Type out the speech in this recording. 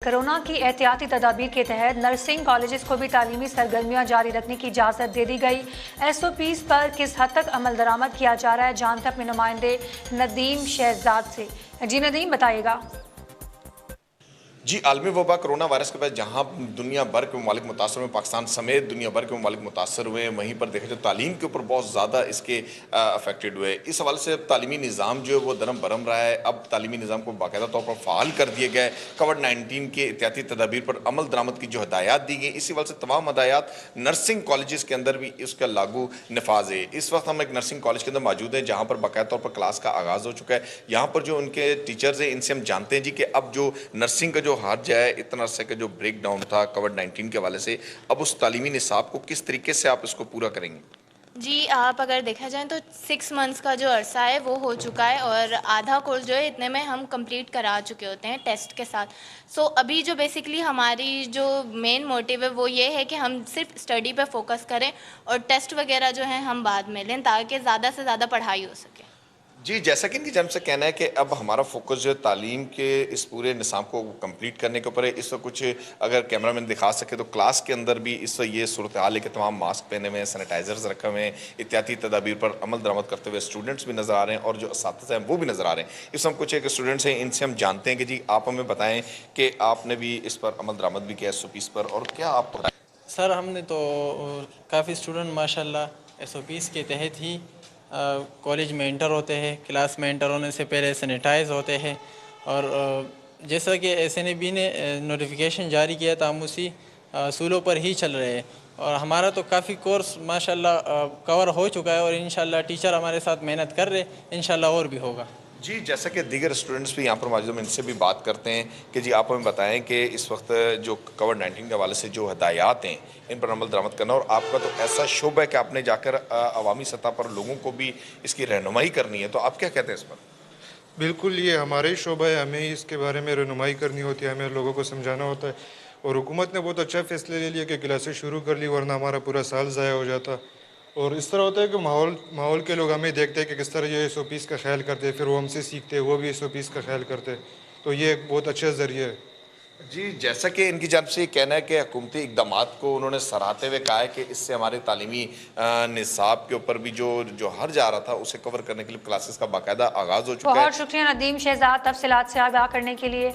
Corona की एहतियाती तदाबीर के तहत नर्सिंग कॉलेजेस को भी तालीमी सरगर्मियां जारी रखने की इजाज़त दे दी गई। SOPs पर किस हद तक अमल दरामद किया जा रहा है, जानते अपने नुमाइंदे नदीम शहजाद से। जी नदीम, बताइएगा। जी, आलमी वबा कोरोना वायरस के बाद जहां दुनिया भर के ममालिक मुतासर हुए, पाकिस्तान समेत दुनिया भर के ममालिक मुतासर हुए, वहीं पर देखा जाए तालीम के ऊपर बहुत ज़्यादा इसके अफेक्टेड हुए। इस हवाले से अब तालीमी निज़ाम जो है वो दरम बरम रहा है। अब तालीमी निज़ाम को बाकायदा तौर पर फ़ाल कर दिए गए। कोविड-19 के एहतियाती तदाबीर पर अमल दरामद की जो हदायत दी गई, इसी वजह से तमाम हदायत नर्सिंग कॉलेज़ के अंदर भी इसका लागू नफाज है। इस वक्त हम एक नर्सिंग कॉलेज के अंदर मौजूद हैं जहाँ पर बाकायदा तौर पर क्लास का आगाज़ हो चुका है। यहाँ पर जो उनके टीचर्स हैं, इनसे हम जानते हैं जी कि अब जो नर्सिंग का जो हर्ज है, इतना अरसे का जो ब्रेक डाउन था कोविड-19 के हवाले से, अब उस तालीमी निसाब को किस तरीके से आप इसको पूरा करेंगे? जी, आप अगर देखा जाए तो 6 मंथ्स का जो अरसा है वो हो चुका है और आधा कोर्स जो है इतने में हम कंप्लीट करा चुके होते हैं टेस्ट के साथ। सो अभी जो बेसिकली हमारी जो मेन मोटिव है वो ये है कि हम सिर्फ स्टडी पे फोकस करें और टेस्ट वगैरह जो है हम बाद में लें ताकि ज़्यादा से ज़्यादा पढ़ाई हो सके। जी, जैसा कि इनकी जानब से कहना है कि अब हमारा फोकस जो है तालीम के इस पूरे निसाब को कंप्लीट करने के ऊपर है। इस वक्त कुछ अगर कैमरामैन दिखा सके तो क्लास के अंदर भी इस वक्त ये सूरत हाल है कि तमाम मास्क पहने हुए हैं, सैनिटाइजर्स रखे हुए हैं, एहतियाती तदाबीर पर अमल दरामद करते हुए स्टूडेंट्स भी नज़र आ रहे हैं और जो असातिज़ा हैं वो भी नज़र आ रहे हैं। इस वक्त कुछ एक स्टूडेंट्स हैं, इनसे हम जानते हैं कि जी आप हमें बताएँ कि आपने भी इस पर अमल दरामद भी किया SOPs पर, और क्या आप सर हमने तो काफ़ी स्टूडेंट माशाल्लाह SOPs के तहत ही कॉलेज में इंटर होते हैं। क्लास में इंटर होने से पहले सैनिटाइज होते हैं और जैसा कि SNAB ने नोटिफिकेशन जारी किया था, हम उसी असूलों पर ही चल रहे हैं और हमारा तो काफ़ी कोर्स माशाल्लाह कवर हो चुका है और इंशाल्लाह टीचर हमारे साथ मेहनत कर रहे, इंशाल्लाह और भी होगा। जी, जैसा कि दीगर स्टूडेंट्स भी यहाँ पर मौजूद हैं, इनसे भी बात करते हैं कि जी आप हमें बताएं कि इस वक्त जो कोविड-19 के हवाले से जो हदायत हैं इन पर अमल दरामद करना, और आपका तो ऐसा शुभ है कि आपने जाकर अवामी सतह पर लोगों को भी इसकी रहनुमाई करनी है, तो आप क्या कहते हैं इस पर? बिल्कुल, ये हमारा ही शोबा है, हमें ही इसके बारे में रहनुमाई करनी होती है, हमें लोगों को समझाना होता है। और हुकूमत ने बहुत अच्छा फैसला ले लिया कि क्लासेस शुरू कर ली, वरना हमारा पूरा साल ज़ाया हो जाता। और इस तरह होता है कि माहौल के लोग हमें देखते हैं कि किस तरह ये SOPs का ख्याल करते हैं, फिर वो हमसे सीखते हैं, वो भी SOPs का ख्याल करते हैं। तो ये एक बहुत अच्छा ज़रिया है। जी, जैसा कि इनकी जानब से ये कहना है कि हुकूमती इक़दामात को उन्होंने सराहते हुए कहा है कि इससे हमारे तालीमी निसाब के ऊपर भी जो हर्ज आ रहा था उसे कवर करने के लिए क्लासेस का बाकायदा आगाज़ हो चुका है। बहुत शुक्रिया नदीम शहजाद तफसीलात से आगाह करने के लिए।